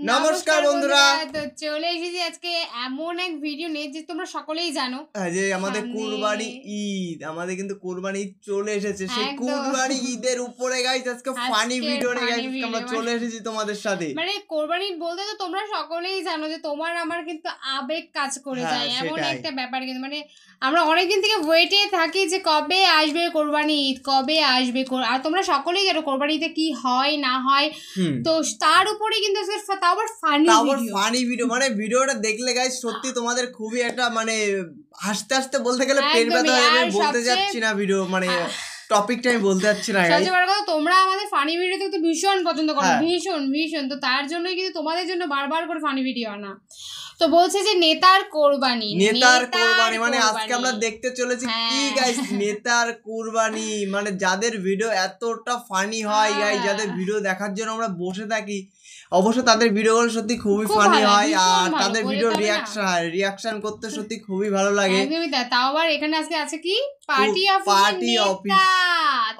নমস্কার বন্ধুরা, তো চলে এসেছি আজকে এমন এক ভিডিও নিয়ে যে তোমরা সকলেই জানো যে আমাদের কুরবানি ঈদ, আমাদের কিন্তু কুরবানি ঈদ চলে এসেছে। সেই কুরবানি ঈদের উপরে গাইস আজকে ফানি ভিডিও নিয়ে গাইস আমরা চলে এসেছি তোমাদের সাথে। মানে কুরবানি ঈদ বলতে তো তোমরা সকলেই জানো যে তোমার আমার কিন্তু আবেগ কাজ করে যায়, এমন একটা ব্যাপার। কিন্তু মানে আমরা অনেকদিন থেকে ওয়েটে থাকি যে কবে আসবে কুরবানি ঈদ, কবে আসবে। আর তোমরা সকলেই জানো কুরবানি ঈদে কি হয় না হয়, তো তার উপরে কিন্তু তাও আবার ফানি ভিডিও। মানে ভিডিওটা দেখলে গাইস সত্যি তোমাদের খুবই একটা মানে হাসতে হাসতে বলতে গেলে পেট ব্যথা হয়ে যাবে। বলতে যাচ্ছি না ভিডিও মানে টপিকটা আমি বলতে যাচ্ছি না। সবচেয়ে বড় কথা, তোমরা আমাদের ফানি ভিডিও দেখতে ভীষণ পছন্দ করো, ভীষণ। তো তার জন্যই কিন্তু তোমাদের জন্য বারবার করে ফানি ভিডিও আনা। তো বলছে যে নেতার কোরবানি মানে আজকে আমরা দেখতে চলেছি কি গাইস, নেতার কোরবানি। মানে যাদের ভিডিও এতটা ফানি হয় গাইস, যাদের ভিডিও দেখার জন্য আমরা বসে থাকি, অবশ্য তাদের ভিডিওগুলো সত্যি খুবই ফানি হয়। আর তাদের ভিডিও রিয়াকশন করতে সত্যি খুবই ভালো লাগে। তাও আবার এখানে আজকে আছে কি পার্টি অফিস,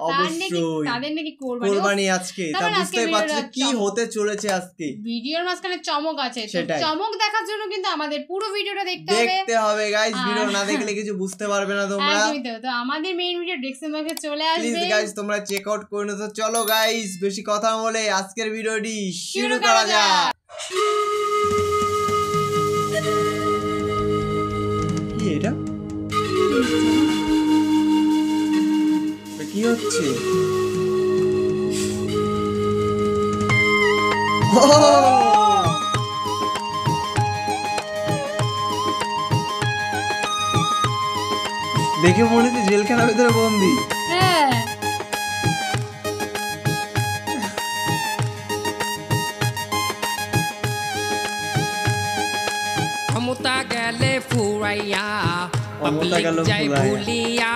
অবশ্যই তাদের নাকি কোরবানি আজকে। তা বুঝতেই পারছো কি হতে চলেছে আজকে। ভিডিওর মাঝখানে চমক আছে, চমক দেখার জন্য কিন্তু আমাদের পুরো ভিডিওটা দেখতে হবে গাইস। ভিডিও না দেখলে কিছু বুঝতে পারবে না তোমরা। তো আমাদের মেইন ভিডিও ডেসক্রিপশন বক্সে চলে আসবে, প্লিজ গাইস তোমরা চেক আউট করে নাও। তো চলো গাইস বেশি কথা বলে আজকের ভিডিওটি শুরু করা যাক। কি এটা কি হচ্ছে? দেখে মনে হচ্ছে জেলখানার ভিতরে বন্দি। ক্ষমতা গেলে ফুরাইয়া, পাবলিক যাই ভুলিয়া,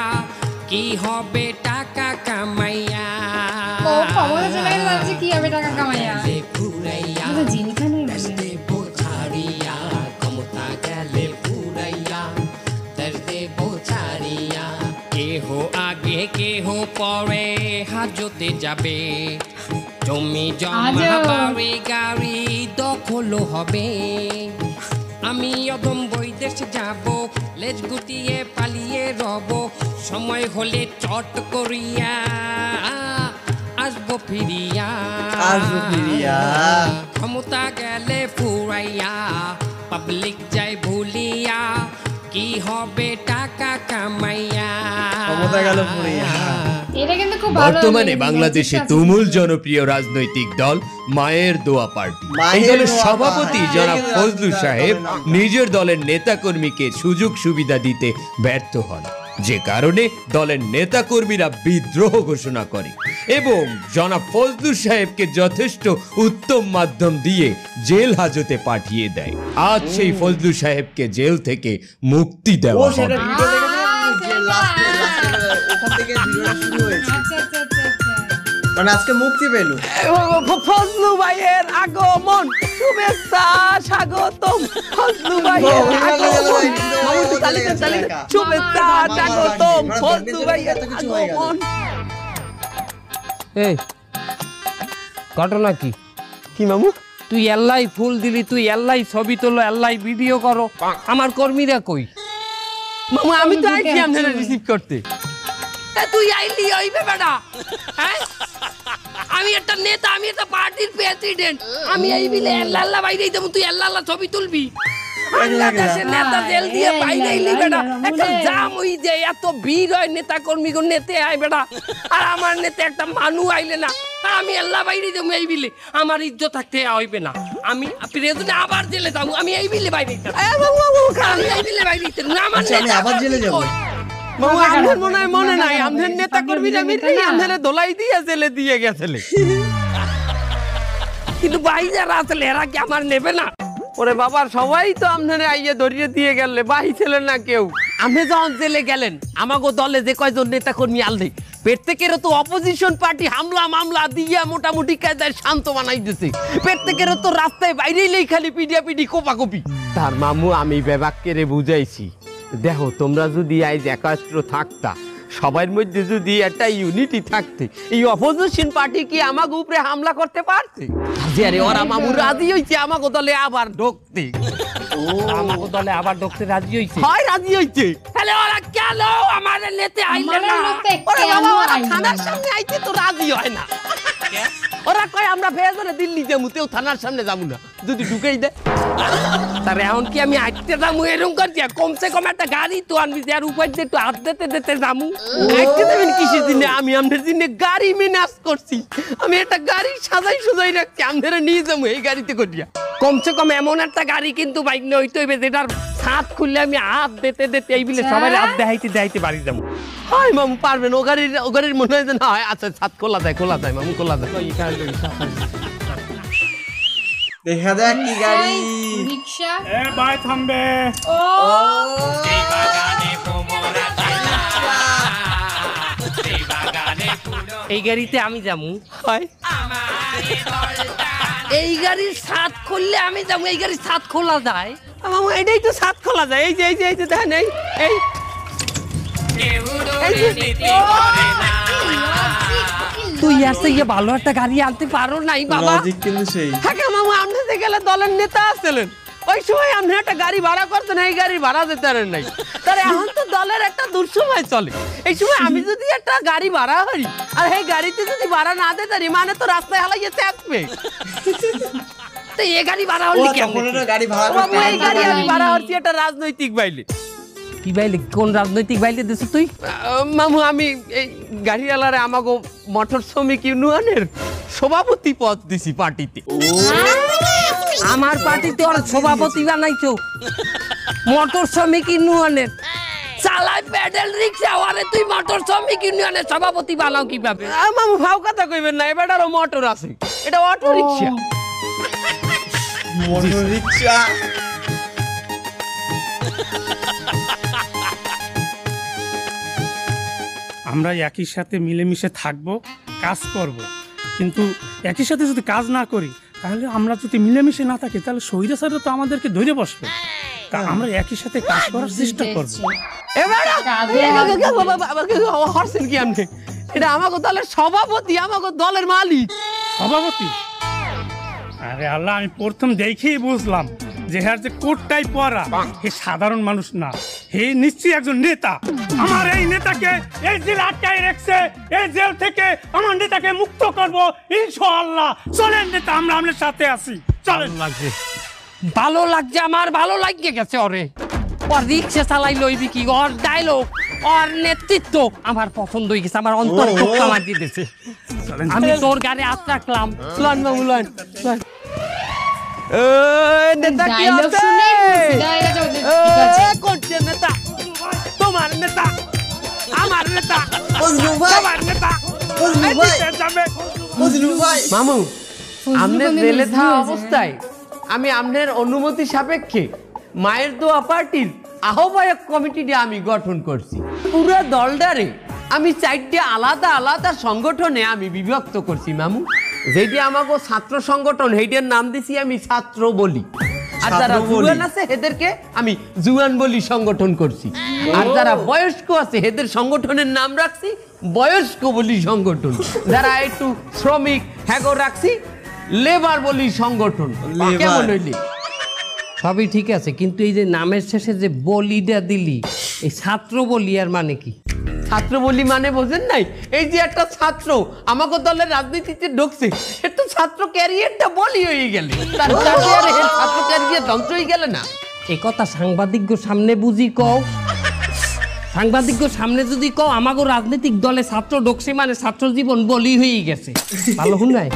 কি হবে টাকা কামাইয়া। ও ক্ষমতা চলে গেলে ভাবছি কি হবে টাকা কামাইয়া। ফুরাইয়া দর্দে বোঝারিয়া, ক্ষমতা গেলে ফুরাইয়া দর্দে বোঝারিয়া। কেহ আগে কেহ পরে হাজতে যাবে, জমি জমা বাড়ি গাড়ি দখল হবে। আমি অদম বৈদেশ যাব, লেজ গুটিয়ে পালিয়ে রব, সময় হলে চট করিয়া আসবো ফিরিয়া। ক্ষমতা গেলে ফুরাইয়া, পাবলিক যাই ভুলিয়া, কি হবে টাকা কামাইয়া। ক্ষমতা গেল ফুরাইয়া। বর্তমানে বাংলাদেশে তুমুল জনপ্রিয় রাজনৈতিক দল মায়ের দোয়া পার্টি। এই দলের সভাপতি জনাব ফজলু সাহেব নিজের দলের নেতাকর্মীকে সুযোগ সুবিধা দিতে ব্যর্থ হন, যে কারণে দলের নেতাকর্মীরা বিদ্রোহ ঘোষণা করে এবং জনাব ফজলু সাহেবকে যথেষ্ট উত্তম মাধ্যম দিয়ে জেল হাজতে পাঠিয়ে দেয়। আজ সেই ফজলু সাহেবকে জেল থেকে মুক্তি দেওয়া হবে। মানে আজকে মুক্তি পেল ফজলু ভাইয়ের আগমন, শুভেচ্ছা স্বাগতম। ফজলু ভাইয়ের আগমন, শুভেচ্ছা স্বাগতম। ফজলু ভাইয়ের আগমন। এই ঘটনা কি? কি মামু তুই এল্লাই ফুল দিলি, তুই এল্লাই ছবি তোলো, এল্লাই ভিডিও করো, আমার কর্মীরা কই? মামু আমি তো আইছি আপনারা রিসিভ করতে। তুই আইলি হইবে বেটা? হ্যাঁ, আমি একটা নেতা, আমি একটা পার্টির প্রেসিডেন্ট, আমি এই বিলে আল্লাহ বাইরেই দেবো, তুই আল্লাহ ছবি তুলবি? বাংলাদেশের নেতা জেল দিয়ে বাইরে আইলি বেটা, একটা জাম হই যে এত ভিড় হয়, নেতা কর্মীগো নেতে আয় বেটা, আর আমার নেতা একটা মানুষ আইলে না, আমি আল্লাহ বাইরে দেবো এই বিলে, আমার ইজ্জত থাকতে হইবে না। আমি প্রেসিডেন্ট আবার জেলে যাবো, আমি এই বিলে বাইরে, আমি এই বিলে বাইরে আমার নেতা আবার জেলে যাবো। মামু আমদের মনে নাই, আমদের নেতা কর্মীরা মিলে আমদের দোলাই দিয়ে জেলে দিয়ে গেছিলে। কিন্তু ভাই যারা আসলে এরা কি আমার নেবে না? ওরে বাবা সবাই তো আমদের আইয়ে ধরিয়ে দিয়ে গেলে, বাহি ছিলেন না কেউ। আপনি যখন জেলে গেলেন, আমাগো দলে যে কয়জন নেতা কর্মী আনলে, প্রত্যেকেরও তো অপোজিশন পার্টি হামলা মামলা দিয়া মোটামুটি কায়দায় শান্ত বানাই দিছে। প্রত্যেকেরও তো রাস্তায় বাইরেই খালি পিডিয়াপিডি কোপাকপি। তার মামু আমি বেবাক্কেরে বুঝাইছি, দেখো তোমরা যদি আজ একাত্র থাকতা, সবার মধ্যে যদি একটা ইউনিটি থাকতে এই অপোজিশন পার্টি কি আমাকে উপরে হামলা করতে পারতে? আরে ওরা মামু রাজি হইছে আমাকে দলে আবার ঢুকতে। আমাকে দলে আবার ঢুকতে রাজি হইছে? হয় রাজি হইছে। তাহলে ওরা কেন আমার নেতে আইলে না? ওরে বাবা ওরা থানার সামনে আইতে তো রাজি হয় না। ওরা কয় আমরা ফেজরে দিল্লি যাবো, তেও থানার সামনে যাবো না যদি ঢুকেই দেয়। তার এখন কি আমি আইতে যাবো এরকম করছি? কমসে কম একটা গাড়ি তো আনবি, যার উপর দিয়ে একটু হাত দিতে যাবো। আইতে দেবেন কিসের দিনে? আমি আমাদের দিনে গাড়ি মেনাজ করছি, আমি একটা গাড়ি সাজাই রাখছি, আমাদের নিয়ে যাবো এই গাড়িতে করিয়া। কমসে কম এমন একটা গাড়ি কিন্তু বাইক নিয়ে হইতে হইবে যেটার ছাদ খুললে আমি হাত দিতে এই বিলে সবাই হাত দেখাইতে বাড়ি যাবো। হয় মামু পারবেন? ও গাড়ির মনে হয় যে না হয়। আচ্ছা ছাদ খোলা যায় মামু, খোলা যায়। দেখা যাক কি গাড়ি। রিকশা। ভাই থামবে। ও এই গাড়িতে আমি যাবো। হয় এই গাড়ির ছাদ খুললে আমি যাবো। এই গাড়ির ছাদ খোলা যায়? মামু এটাই তো ছাদ খোলা যায়। এই যে দেখেন এই তুই আসতে গিয়ে ভালো একটা গাড়ি আনতে পারো নাই বাবা? লজিক কিন্তু সেই। হ্যাঁ মামু আপনাদের গেলে দলের নেতা আসছিলেন, ওই সময় আপনি একটা গাড়ি ভাড়া করতেন, এই গাড়ি ভাড়া দিতে পারেন নাই। তার এখন তো দলের একটা দুঃসময় চলে, এই সময় আমি যদি একটা গাড়ি ভাড়া করি আর এই গাড়িতে যদি ভাড়া না দিতে পারি মানে তো রাস্তায় হালাইয়ে চাপবে। তো এই গাড়ি ভাড়া হলি কেমন? গাড়ি ভাড়া বাবু এই গাড়ি আমি ভাড়া করছি একটা রাজনৈতিক বাইলে। কি বাইলে? কোন রাজনৈতিক বাইলে দিছো তুই? মামু আমি এই গাড়িওয়ালারে আমাকে মোটর শ্রমিক ইউনিয়নের সভাপতি পদ দিছি পার্টিতে। আমার পার্টিতে ওর সভাপতি বানাইছো? মোটর শ্রমিক ইউনিয়নের চালাই প্যাডেল রিক্সা, ওরে তুই মোটর শ্রমিক ইউনিয়নের সভাপতি বানাও কিভাবে? মামু ভাও কথা কইবেন না, এবারও মোটর আছে, এটা অটো রিক্সা। মোটর রিকশা। আমরা একই সাথে মিলেমিশে থাকবো, কাজ করব, কিন্তু একই সাথে যদি কাজ না করি তাহলে আমরা যদি মিলেমিশে না থাকি তাহলে স্বৈরাচাররা তো আমাদেরকে ধরে বসবে। তা আমরা একই সাথে কাজ করার চেষ্টা করবো। হরছেন কি আপনি? এটা আমাকে দলের সভাপতি, আমাকে দলের মালিক। সভাপতি? আরে আল্লাহ, আমি প্রথম দেখেই বুঝলাম যে হ্যাঁ যে কোটটাই পরা হে সাধারণ মানুষ না, হে নিশ্চয়ই একজন নেতা। আমার এই নেতাকে এই জেল আটকায় রেখেছে, এই জেল থেকে আমার নেতাকে মুক্ত করব ইনশাআল্লাহ। চলেন নেতা, আমরা আপনার সাথে আছি, চলেন। ভালো লাগছে আমার, ভালো লাগিয়ে গেছে ওরে। ওর রিক্সা চালাই লইবি কি, ওর ডায়লগ, ওর নেতৃত্ব আমার পছন্দ হয়ে গেছে, আমার অন্তর টোকা মার দিতেছে। আমি তোর গাড়ি হাত রাখলাম। লন মামু লন। নেতা কি ডায়লগ আছে? শুনে বুঝতে গেছে ওদের ঠিক আছে। করছে নেতা, তোমার নেতা, আমার নেতা, তোমার নেতা। মামু আমনের জেলে থাকা অবস্থায় আমি আমনের অনুমতি সাপেক্ষে মায়ের দোয়া পার্টির আহ্বায়ক কমিটিটা আমি গঠন করছি। পুরো দলটারে আমি 4টে আলাদা আলাদা সংগঠনে আমি বিভক্ত করছি মামু। যেটি আমাকে ছাত্র সংগঠন, সেইটার নাম দিছি আমি ছাত্র বলি। আর যারা জুয়ান আছে এদেরকে আমি জুয়ান বলি সংগঠন করছি। আর যারা বয়স্ক আছে এদের সংগঠনের নাম রাখছি বয়স্ক বলি সংগঠন। যারা একটু শ্রমিক হ্যাগো রাখছি লেবার বলি সংগঠন। কেমন হইলি? সবই ঠিক আছে, কিন্তু এই যে নামের শেষে যে বলিটা দিলি, এই ছাত্র বলি আর মানে কি? ছাত্র বলি মানে বোঝেন নাই? এই যে একটা ছাত্র আমাকে দলের রাজনীতিতে ঢুকছে, এর তো ছাত্র ক্যারিয়ারটা বলি হয়ে গেলে, তার ছাত্র ক্যারিয়ার ধ্বংস হয়ে গেলে না? এই কথা সাংবাদিক সামনে বুঝি কও। সাংবাদিক সামনে যদি কও আমাকে রাজনৈতিক দলে ছাত্র ঢুকছে মানে ছাত্র জীবন বলি হয়ে গেছে, ভালো শুনাই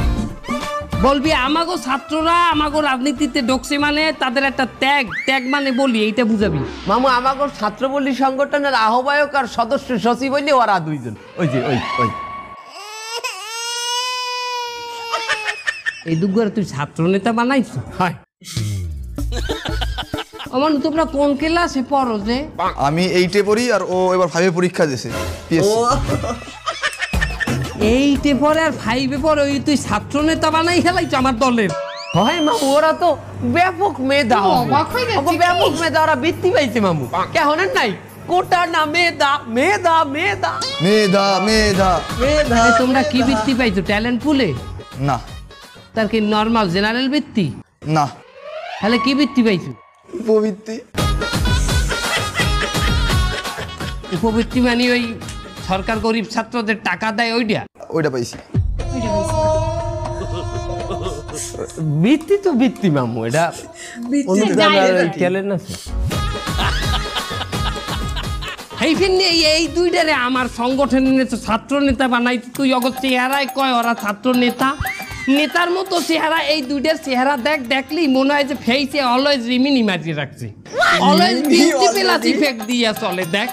বলবি আমাগো ছাত্ররা আমাগো রাজনীতিতে ঢুকছে মানে তাদের একটা ত্যাগ মানে বলি, এইটা বুঝাবি। মামু আমাকে ছাত্র বলি সংগঠনের আহ্বায়ক আর সদস্য সচিব হইলে ওরা দুইজন। ওই যে ওই এই দুগুয়ার তুই ছাত্র নেতা বানাইছো? হয়। আমার তোমরা কোন ক্লাসে পড়ো যে? আমি 8-এ পড়ি আর ও এবার 5-এ পরীক্ষা দিয়েছে পিএসসি। 8-এ পড়ে আর 5-এ পড়ে, ওই তুই ছাত্র নেতা বানাই খেলাইছো আমার দলের? হয় মামু, ওরা তো ব্যাপক মেধা, অবাক হয়ে যাচ্ছে। ব্যাপক মেধা, ওরা বৃত্তি পাইছে মামু। কেমন নাই কোটা না মেধা মেধা মেধা মেধা মেধা মেধা তোমরা কি বৃত্তি পাইছো ট্যালেন্ট পুলে? না তার কি নর্মাল জেনারেল বৃত্তি? না তাহলে কি বৃত্তি পাইছো? উপবৃত্তি। উপবৃত্তি মানে ওই সরকার গরিব ছাত্রদের টাকা দেয় ওইটা? ওইটা পাইছি। বৃত্তি তো বৃত্তি মামু, এটা অনুদান আর ট্যালেন্ট আছে। এই দুইটারে আমার সংগঠনের ছাত্র নেতা বানাই তুই অগত চেহারায় কয় ওরা ছাত্র নেতা নেতার মতো চেহারা। এই দুইটার চেহারা দেখলি মনে হয় যে ফেসে অলওয়েজ রিমিনি মারিয়ে রাখছে, অলওয়েজ বিউটি প্লাস ইফেক্ট দিয়ে চলে। দেখ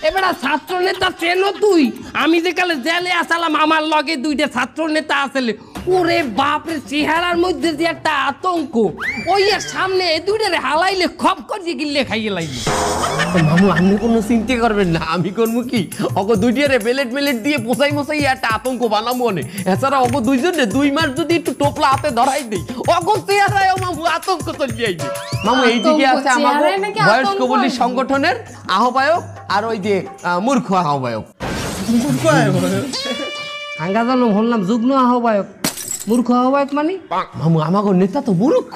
এবার ছাত্র নেতা চেনো তুই? আমি যে কালে জেলে আসালাম আমার লগে দুইটা ছাত্র নেতা আসলে, ওরে বাপরে চেহারার মধ্যে যে একটা আতঙ্ক, ওই সামনে এই দুইটারে হালাইলে খপ করে গিলে খাইয়ে লাগবে। মামু আপনি কোনো চিন্তা করবেন না, আমি করবো কি অগো দুইটারে বেলেট মেলেট দিয়ে পোসাই মশাই একটা আতঙ্ক বানাবো মনে। এছাড়া অগো দুইজনে 2 মাস যদি একটু টোপলা হাতে ধরাই দিই অগো চেহারায় মামু আতঙ্ক চলে যাইবে। মামু এইদিকে আছে আমাকে বয়স্ক বলি সংগঠনের আহ্বায়ক আর ওই যে মূর্খ আহ্বায়ক। আঙ্গা জানো বললাম যুগ্ম আহ্বায়ক, মূর্খ আহ্বায়ক মানে মামু আমাকে নেতা তো মূর্খ।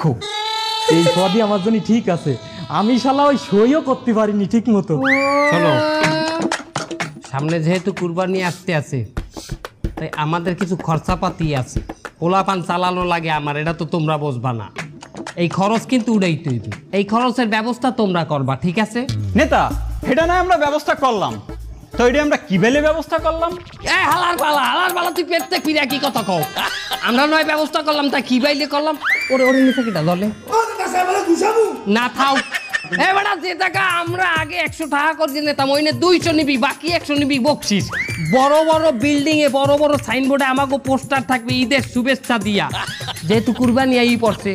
এই পদই আমার জন্য ঠিক আছে, আমি শালা ওই সইও করতে পারিনি ঠিক মতো। শোনো, সামনে যেহেতু কুরবানি আসতে আছে তাই আমাদের কিছু খরচাপাতি আছে, পোলাপান চালানো লাগে আমার, এটা তো তোমরা বুঝবা না। এই খরচ কিন্তু উড়াইতে হইবে, এই খরচের ব্যবস্থা তোমরা করবা, ঠিক আছে? নেতা এটা নয় আমরা ব্যবস্থা করলাম, তো এটা আমরা কি বেলে ব্যবস্থা করলাম? এই হালার পালা তুই পেটতে ফিরে কি কথা কও? আমরা নয় ব্যবস্থা করলাম তা কি বাইলে করলাম? ওরে নিচে কিটা দলে না থাও। এবারে যে টাকা আমরা আগে 100 টাকা করে নিতাম ওই 200 নিবি, বাকি 100 নিবি বকশিস। বড় বড় বিল্ডিং এ বড় বড় সাইনবোর্ডে আমাকে পোস্টার থাকবে ঈদের শুভেচ্ছা দিয়া। যেহেতু কুরবানি এই পড়ছে,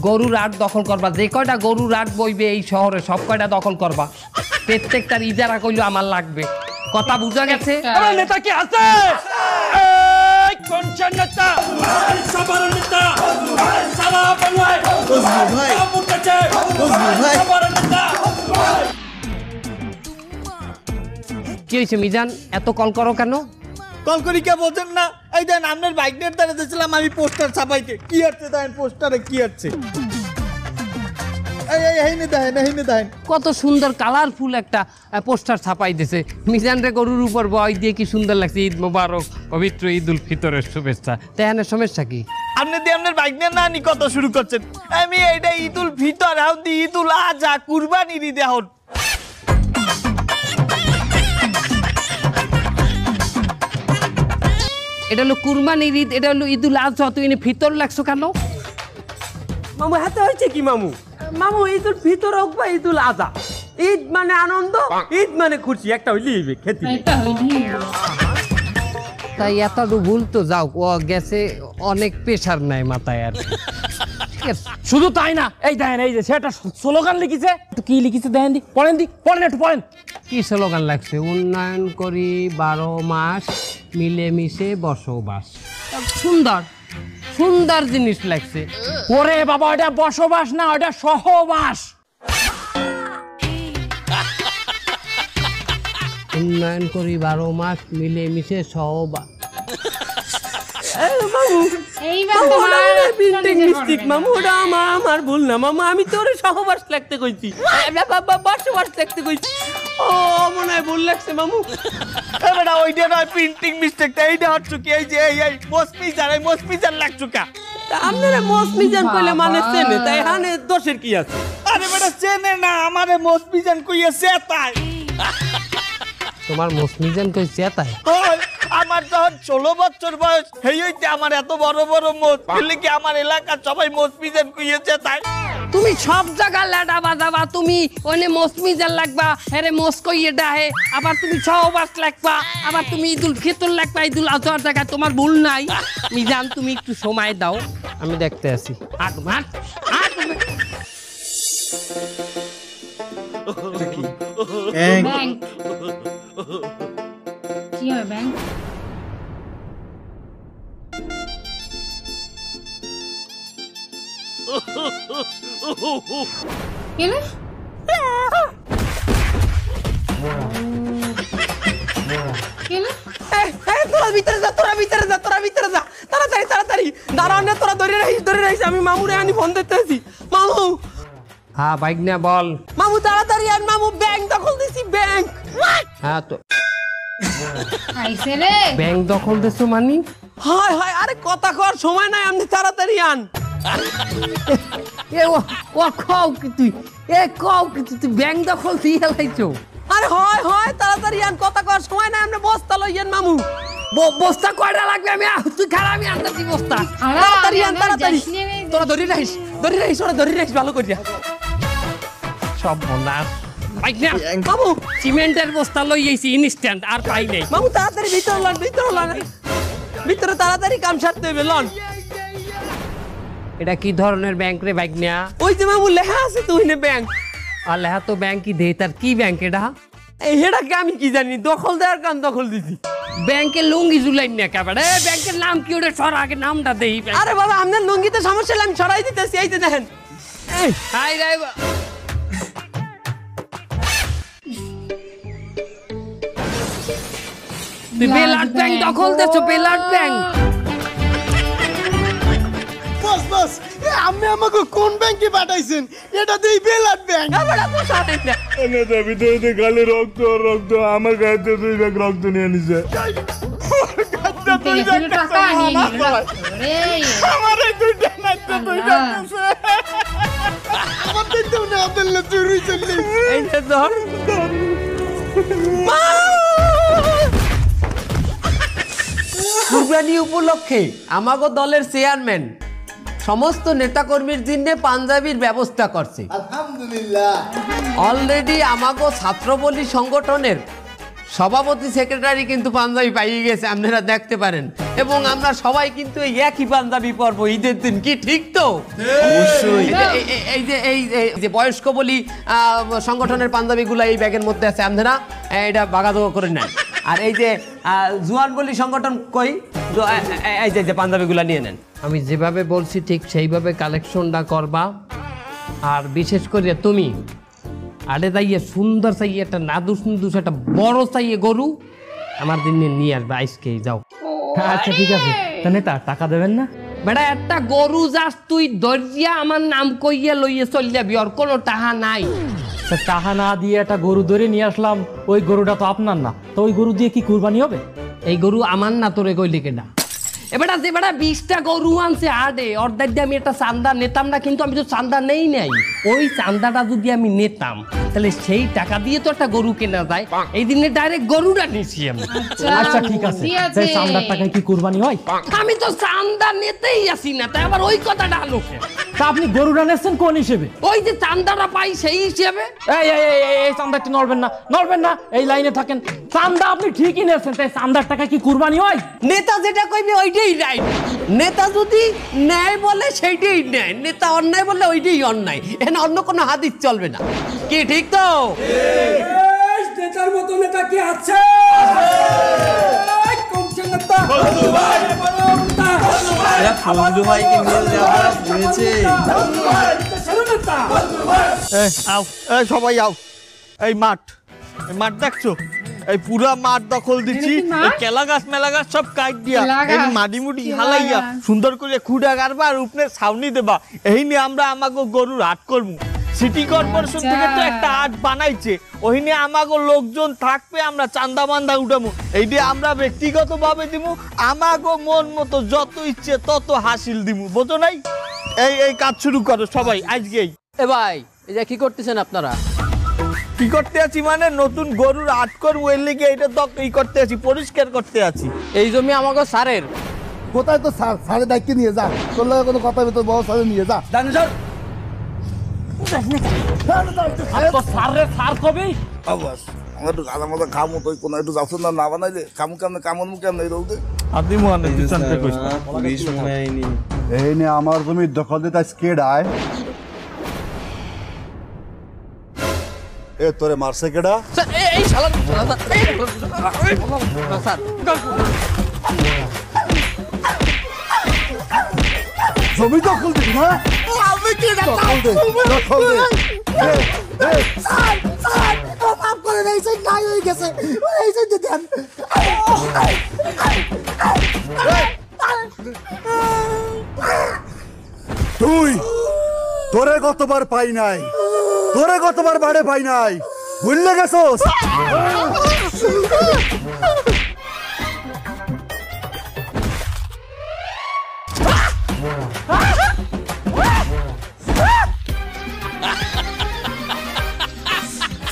গরুর হাট দখল করবা, যে কয়টা গরুর হাট বইবে এই শহরে সব কয়টা দখল করবা। প্রত্যেকটার ইজারা কইলো আমার লাগবে, কথা বুঝা গেছে? নেতা কি আছে? কোন নেতা? কি হয়েছে মিজান, এত কল করো কেন? কল করি কে বলছেন না? এই দেন আপনার বাইক নিয়ে দাঁড়িয়েছিলাম আমি পোস্টার ছাপাইতে, কি হচ্ছে দেখেন পোস্টারে কি হচ্ছে। কত সুন্দর কালারফুল একটা পোস্টার ছাপাই দিয়েছে, মিজান রে গরুর উপর বয় দিয়ে কি সুন্দর লাগছে। ঈদ মোবারক, পবিত্র ঈদ উল ফিতরের শুভেচ্ছা। তেহানের সমস্যা কি? আপনি দিয়ে আপনার বাইক নিয়ে না নি কত শুরু করছেন। আমি এইটা ঈদ উল ফিতর এখন দি ঈদ উল আজহা কুরবানির ঈদ এখন। এটা হলো কুরবানির ঈদ, এটা হলো ঈদ উল আজহা, তুই ফিতর লাগছো কেন? মামু হাতে হয়েছে কি মামু? মামু ঈদ উল ফিতর হোক বা ঈদ উল আজহা, ঈদ মানে আনন্দ, ঈদ মানে খুশি, একটা হইলেই খেতে। তাই এতটুকু ভুল তো যাও, ও গেছে অনেক প্রেশার নাই মাথায় আর। শুধু তাই না, এই দেখেন এই যে সেটা স্লোগান লিখেছে, কি লিখেছে দেখেন দি, পড়েন একটু পড়েন। কি স্লোগান লাগছে? উন্নয়ন করি 12 মাস মিলেমিশে বসবাস। সুন্দর সুন্দর জিনিস লাগছে। ওরে বাবা ওটা বসবাস না, ওটা সহবাস। উন্নয়ন করি 12 মাস মিলেমিশে সহবাস। মামু ওটা আমার ভুল না মামু, আমি তো ওরে সহবাস লাগতে কইছি, বসবাস লাগতে কইছি। ও মনে হয় ভুল লাগছে মামু। এবারে ওইটা নয় প্রিন্টিং মিস্টেকটা, এইটা হচ্ছে কি এই যে এই মসমিজার লাগছো কা? আপনারা মসমিজান কইলে মানে চেনে, তাই হানে দোষের কি আছে? আরে বেটা চেনে না আমারে মসমিজান কইছে তাই। তোমার মসমিজান কইছে তাই? আমার যখন 16 বছর বয়স এই হইতে আমার এত বড় বড় মোজ ফেলে কি আমার এলাকার সবাই মসমিজান কইছে তাই। তুমি সব জায়গা লাডা বাজাবা, তুমি ওনে মসমিজান লাগবা, আরে মস কইয়ে ডাহে, আবার তুমি সহবাস লাগবা, আবার তুমি ঈদুল ফিতর লাগবা, ঈদুল আজহার জায়গায় তোমার ভুল নাই। মিজান তুমি একটু সময় দাও, আমি দেখতে আসি। কি হয় ব্যাংক? তোরা ভিতরে যা, তোরা ভিতরে যা, তোরা ভিতরে যা, তাড়াতাড়ি তাড়াতাড়ি। দাঁড়াও না, তোরা ধরে রাখিস, আমি মামুরে আনি ফোন দিতেছি। মামু। হ্যাঁ বাইক না বল। মামু তাড়াতাড়ি আন, মামু ব্যাংক দখল দিছি, ব্যাংক। হ্যাঁ তো ব্যাংক দখল দিছো মানি? হায় হায়, আরে কথা কর সময় নাই, আপনি তাড়াতাড়ি আন। ও খাও কি তুই, খাও কি তুই ব্যাংক দখল দিয়ে লাইছো? আরে হয় হয়, তাড়াতাড়ি আন, কথা কর সময় নাই, আপনি বস্তা লইয়েন মামু। বস্তা কয়টা লাগবে? আমি তুই খারাপ, আমি আনতেছি বস্তা। তাড়াতাড়ি আন, তাড়াতাড়ি। তোরা ধরে রাখিস, ওরা ধরে রাখিস ভালো করিয়া। সব বনাস মামু, সিমেন্টের বস্তা লই আইছি ইনস্ট্যান্ট, আর পাই নাই। মামু তাড়াতাড়ি ভিতরে লন, ভিতরে তাড়াতাড়ি কাম সারতে হইবে, লন। এটা কি ধরনের ব্যাংক রে বাইক নিয়া? ওই যে মামু লেখা আছে তো ওইনে ব্যাংক। আর লেখা তো ব্যাংকই দেই, তার কি ব্যাংক এটা? এটাকে আমি কি জানি, দখল দেওয়ার কাম দখল দিছি। ব্যাংকের লুঙ্গি ঝুলাই না একেবারে। ব্যাংকের নাম কি ওটা? সর আগে নামটা দেই। আরে বাবা, আপনার লুঙ্গিতে সমস্যা, আমি সরাই দিতেছি, এই যে দেখেন। হাই রে তুই বেলাট ব্যাংক দখল দেছো, বেলাট ব্যাংক। বস বস, আপনি আমাকে কোন ব্যাংকে পাঠাইছেন? এটা দেই বেলাট ব্যাংক। নেতা ভিতরে গালে রক্ত রক্ত, আমার গায়ে দুই ব্যাগ রক্ত নিয়ে নিছে। আমার দুইটা নাচতে দুইটা আমার তো না বললে চুরি চলে। এই যে ধর কুরবানি উপলক্ষে আমাগো দলের চেয়ারম্যান সমস্ত নেতাকর্মীর জন্য পাঞ্জাবির ব্যবস্থা করছে। আলহামদুলিল্লাহ। অলরেডি আমাগো ছাত্রবলী সংগঠনের সভাপতি সেক্রেটারি কিন্তু পাঞ্জাবি পাইয়ে গেছে, আপনারা দেখতে পারেন। এবং আমরা সবাই কিন্তু এই একই পাঞ্জাবি পরবো ঈদের দিন, কি ঠিক তো? অবশ্যই। এই যে বয়স্ক বলি সংগঠনের পাঞ্জাবিগুলো এই ব্যাগের মধ্যে আছে, আপনারা এটা বাগাদোয়া করে নেন। আর এই যে জুয়ান বলি সংগঠন কই, এই যে পাঞ্জাবিগুলো নিয়ে নেন। আমি যেভাবে বলছি ঠিক সেইভাবে কালেকশনটা করবা। আর বিশেষ করে তুমি আরে তাইয়ে সুন্দর চাইয়ে একটা নাদুস নুদুস একটা বড় চাইয়ে গরু আমার দিন নিয়ে আসবে, আইসকে যাও। আচ্ছা ঠিক আছে, তাহলে টাকা দেবেন না? বেটা একটা গরু যাস তুই দরিয়া আমার নাম কইয়া লইয়ে চল যাবি, আর কোনো টাকা নাই। টাকা না দিয়ে একটা গরু ধরে নিয়ে আসলাম, ওই গরুটা তো আপনার না, তো ওই গরু দিয়ে কি কুরবানি হবে? এই গরু আমার না, তোরে কইলি কেনা? এবারে যে বেটা 20টা গরু আনছে আডে, অর্ধেক দিয়ে আমি একটা চান্দা নিতাম না, কিন্তু আমি তো চান্দা নেই নাই। ওই চান্দাটা যদি আমি নিতাম তাহলে সেই টাকা দিয়ে তো একটা গরু কেনা যায়। এই দিনে ডাইরেক্ট গরুটা নিছি আমি। আচ্ছা ঠিক আছে, তাই চান্দার টাকায় কি কুরবানি হয়? আমি তো চান্দা নিতেই আসি না, তাই আবার ওই কথাটা আলো। তা আপনি গরুটা নিচ্ছেন কোন হিসেবে? ওই যে চান্দাটা পাই সেই হিসেবে। এই চান্দা একটু নড়বেন না, নড়বেন না, এই লাইনে থাকেন। চান্দা আপনি ঠিকই নিয়েছেন, তাই চান্দার টাকা কি কুরবানি হয়? নেতা যেটা কইবে ওইটাই রাইট। নেতা যদি ন্যায় বলে সেইটাই ন্যায়, নেতা অন্যায় বললে ওইটাই অন্যায়। এখানে অন্য কোনো হাদিস চলবে না, কি ঠিক তো? নেতার মতো নেতা কি আছে? সবাই আও, এই মাঠ দেখছো? এই পুরা মাঠ দখল দিচ্ছি, কেলা গাছ মেলা গাছ সব কাট দিয়া মাটি মুটি হালাইয়া সুন্দর করে খুঁড়া গাড়বা আর উপরে ছাউনি দেবা। এই নিয়ে আমরা আমাকে গরুর হাট করবো। সিটি কর্পোরেশন থেকে তো একটা হাট বানাইছে, ওই নিয়ে আমাকে লোকজন থাকবে, আমরা চান্দা মান্দা উঠাবো। এই দিয়ে আমরা ব্যক্তিগত ভাবে দিমু, আমাকে মন মতো যত ইচ্ছে তত হাসিল দিমু, বোঝো নাই? এই কাজ শুরু করো সবাই আজকেই। এ ভাই, এই যে কি করতেছেন আপনারা? কি করতে আছি মানে নতুন গরুর হাট করবো, এর লিগে এইটা তো ই করতে আছি, পরিষ্কার করতে আছি। এই জমি আমাকে স্যারের। কোথায় তো স্যারের দায়িত্ব নিয়ে যা, তোর লাগে কোনো কথা তো বড় স্যারে নিয়ে যা। স্যার কবে? আমরা একটু গাঁদা মতো খামো, তুই কোনো একটু যাচ্ছ না বানাইলে খামু কেমন কামড় কেমন এই রোদে? এই নিয়ে আমার জমির দখল দিতে আজকে ডায়। এ তোরে মারছে কেডা? এই শালা জমি দখল দিবি না? আমি কি দখল দে। স্যার মাফ করে দেই গেছে নাই হয়ে গেছে এই যে দেন তুই তোরে কতবার পাই নাই, তোরে কতবার বাড়ে পাই নাই, ভুললে গেছোস?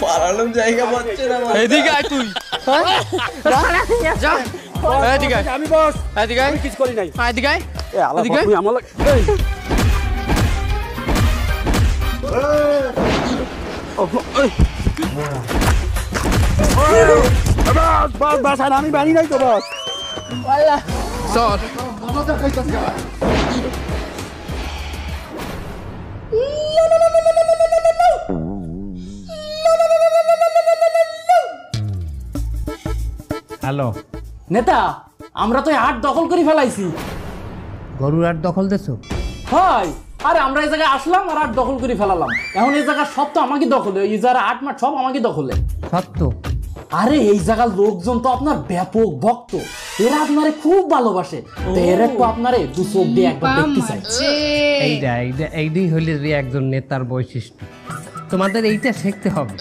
পালানোর জায়গা পাচ্ছে না। এদিকে আয় তুই, যা এদিকে আয়। আমি বস, এদিকে আয়, কিছু করি নাই। এদিকে আয়, এ আলাদা এদিকে আয়। তুই আমার বাস আর আমি বাড়ি নাই তো বস। চল হ্যালো নেতা, আমরা তো হাট দখল করে ফেলাইছি। গরুর হাট দখল দেছো? হয়, আরে আমরা এই জায়গায় আসলাম আর হাট দখল করে ফেলালাম। এখন এই জায়গা সব তো আমাকে দখলে, এই যারা হাট মাঠ সব আমাকে দখলে। সত্য? আরে এই জায়গার লোকজন তো আপনার ব্যাপক ভক্ত, এরা আপনারে খুব ভালোবাসে। তো এর একটু আপনারে দু চোখ দিয়ে একবার দেখতে চাই। এইটাই হইলে যে একজন নেতার বৈশিষ্ট্য, তোমাদের এইটা শিখতে হবে।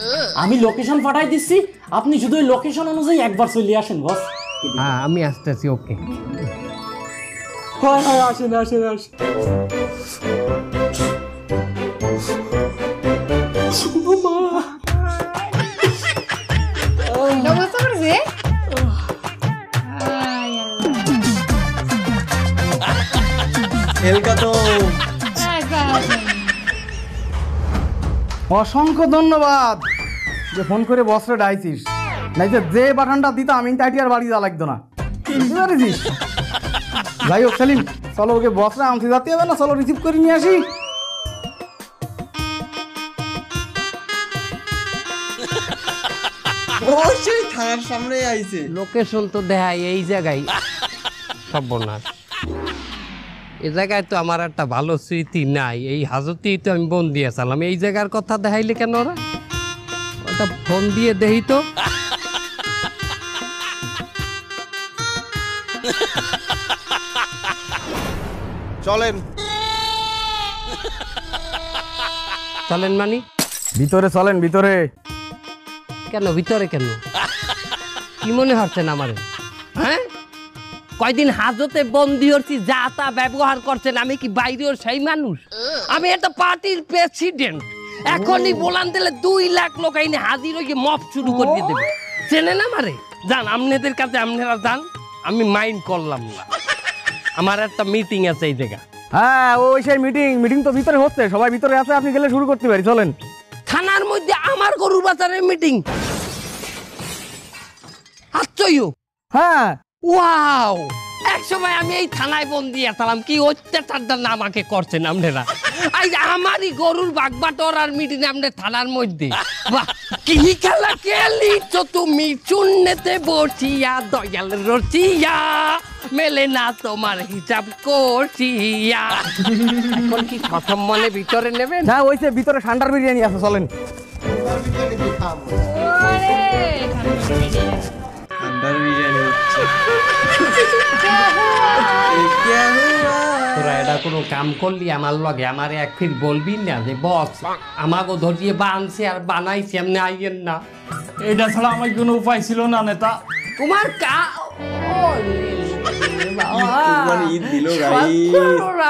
আমি লোকেশন পাঠাই দিচ্ছি, আপনি শুধু ওই লোকেশন অনুযায়ী একবার চলে আসেন বস। হ্যাঁ আমি আসতেছি, ওকে। হয় হয়, আসেন আসেন আসেন। অসংখ্য ধন্যবাদ যে ফোন করে বসরে ডাইছিস, নাইতে যে বাটনটা দিতাম আমি তাইটি আর বাড়ি যাওয়া লাগতো না, বুঝতে পারিস? যাই হোক সেলিম, চলো ওকে বসরা আনতে যাতে হবে না, চলো রিসিভ করে নিয়ে আসি। অবশ্যই থানার সামনে আইছে। লোকেশন তো দেখায় এই জায়গায়। সর্বনাশ, এই জায়গায় তো আমার একটা ভালো স্মৃতি নাই, এই হাজতেই তো আমি বন্দি আছিলাম। এই জায়গার কথা দেখাইলে কেন ওরা? ওটা ফোন দিয়ে দেই তো। চলেন চলেন মানি? ভিতরে চলেন, ভিতরে। কেন ভিতরে কেন? কি মনে হচ্ছেন আমারে? হ্যাঁ, কয়দিন হাজতে বন্দি হচ্ছি, যা তা ব্যবহার করছেন, আমি কি বাইরেও সেই মানুষ? আমি একটা পার্টির প্রেসিডেন্ট, এখনই বলান দিলে 2 লাখ লোক আইনে হাজির হয়ে মপ শুরু করে দেবে। চেনেন আমারে? যান আপনাদের কাছে, আপনারা যান, আমি মাইন্ড করলাম না। আমার একটা মিটিং আছে এই জায়গা। হ্যাঁ ওই সেই মিটিং তো ভিতরে হচ্ছে, সবাই ভিতরে আছে, আপনি গেলে শুরু করতে পারি, চলেন। থানার মধ্যে আমার গরুর বাজারের মিটিং? আচ্ছয়ও। হ্যাঁ, ওয়াও, এক সময় আমি এই থানায় বন্দি আছিলাম, কি অত্যাচারটা না আমাকে করছেন আপনারা। আজ আমারই গরুর বাগবাটোয়ার মিটিং আপনার থানার মধ্যে। বাহ, কি খেলা খেলিছো তুমি শূন্যতে বসিয়া, দয়াল রসিয়া, মেলে না তোমার হিসাব করছিয়া। এখন কি প্রথম মনে ভিতরে নেবেন? হ্যাঁ ওই যে ভিতরে ঠান্ডার বিরিয়ানি আছে, চলেন। তোরা এটা কোনো কাম করলি আমার লগে, আমার এক ফির বলবি না যে বস আমাকে ধরিয়ে বানছে আর বানাইছে, এমনি আইয়েন না। এটা ছাড়া আমার কোনো উপায় ছিল না নেতা। তোমার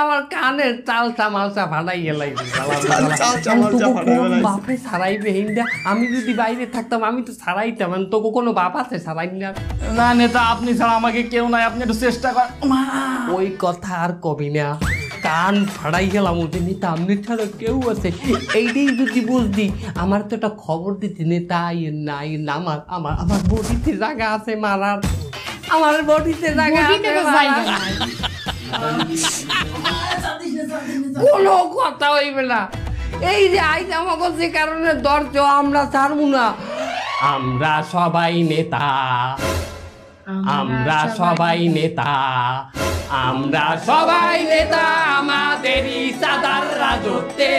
আমার কানের চাল চামালচা ফাটাই গেলাই। বাপে ছাড়াইবে হিন্দা, আমি যদি বাইরে থাকতাম আমি তো ছাড়াইতাম, তোকে কোনো বাপ আছে ছাড়াই না? না নেতা, আপনি ছাড়া আমাকে কেউ নাই, আপনি একটু চেষ্টা করেন। ওই কথা আর কবি না, কান ফাড়াই গেলাম ওদের নেতা, আমনের ছাড়া কেউ আছে এইটাই যদি বুঝদি। আমার তো একটা খবর দিতে নেতা আইয়েন না, আইয়েন না, আমার আমার আমার বডিতে জায়গা আছে মারার, আমার বডিতে জায়গা আছে মারার। কোনো কথা হইবে না। এই যে আইজ আমাকে যে কারণে ধরছ, আমরা ছাড়বো না। আমরা সবাই নেতা, আমরা সবাই নেতা, আমরা সবাই নেতা, আমাদেরই সাদার রাজত্বে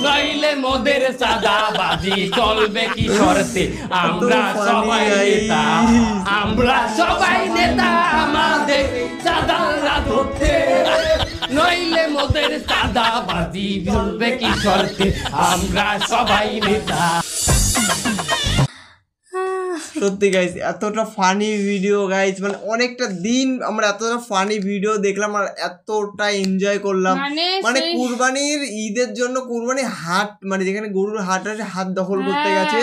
নইলে মোদের চাঁদাবাজি চলবে কি শর্তে আমরা সবাই নেতা আমরা সবাই নেতা আমাদের চাঁদার রাজত্বে নইলে মোদের চাঁদাবাজি চলবে কি শর্তে আমরা সবাই নেতা। সত্যি গাইস এতটা ফানি ভিডিও গাইস, মানে অনেকটা দিন আমরা এতটা ফানি ভিডিও দেখলাম আর এতটা এনজয় করলাম। মানে কুরবানির ঈদের জন্য কুরবানি হাট, মানে যেখানে গরুর হাট আছে, হাত দখল করতে গেছে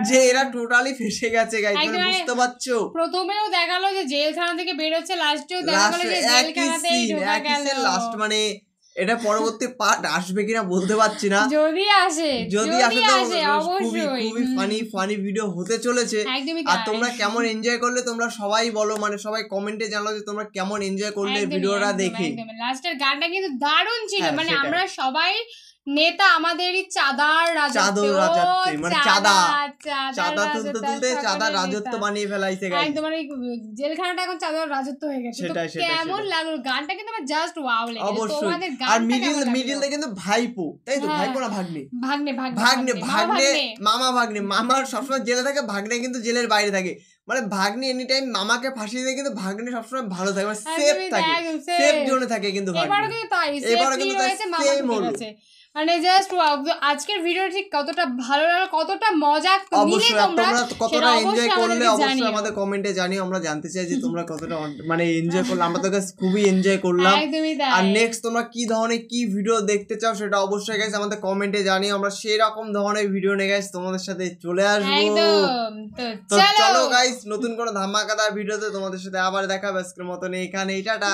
যে এরা টোটালি ফেসে গেছে গাইস, মানে বুঝতে পারছো। প্রথমেও দেখালো যে জেলখানা থেকে বের হচ্ছে, লাস্টেও দেখালো যে জেলখানাতেই ঢোকা গেল। লাস্ট মানে এটা পরবর্তী পার্ট আসবে কিনা বলতে পারছি না, যদি আসে খুবই ফানি ভিডিও হতে চলেছে। আর তোমরা কেমন এনজয় করলে তোমরা সবাই বলো, মানে সবাই কমেন্টে জানাও যে তোমরা কেমন এনজয় করলে ভিডিওটা দেখে। লাস্টের গানটা কিন্তু দারুণ ছিল, মানে আমরা সবাই নেতা আমাদেরই চাঁদার রাজত্ব, মানে চাঁদা তুলতে চাঁদার রাজত্ব বানিয়ে ফেলাইছে গাইস। একদম মানে জেলখানাটা এখন চাঁদার রাজত্ব হয়ে গেছে। কেমন লাগলো গানটা, কিন্তু আমার জাস্ট ওয়াও লেগেছে। অবশ্যই। আর মিডিলে কিন্তু ভাইপো, তাই তো? ভাইপো না ভাগ্নে? মামার সবসময় জেলে থাকে, ভাগ্নে কিন্তু জেলের বাইরে থাকে। মানে ভাগ্নে এনি টাইম মামাকে ফাঁসি দিয়ে কিন্তু ভাগ্নে সবসময় ভালো থাকে, মানে সেফ থাকে, সেফ জোনে থাকে কিন্তু ভাগ্নে। এবারও কিন্তু তাই সেম হয়েছে। মানে জাস্ট আজকের ভিডিও ঠিক কতটা ভালো লাগলো, কতটা মজা নিলে তোমরা কতটা এনজয় করলে অবশ্যই আমাদের কমেন্টে জানিও। আমরা জানতে চাই যে তোমরা কতটা মানে এনজয় করলে। আমরা তো গাইস খুবই এনজয় করলাম। আর নেক্সট তোমরা কি ধরনের কি ভিডিও দেখতে চাও সেটা অবশ্যই গাইস আমাদের কমেন্টে জানিও। আমরা সেই রকম ধরনের ভিডিও নিয়ে গাইস তোমাদের সাথে চলে আসবো। তো চলো গাইস, নতুন কোনো ধামাকাদার ভিডিওতে তোমাদের সাথে আবার দেখা হবে। আজকের মতন এখানেই, টাটা।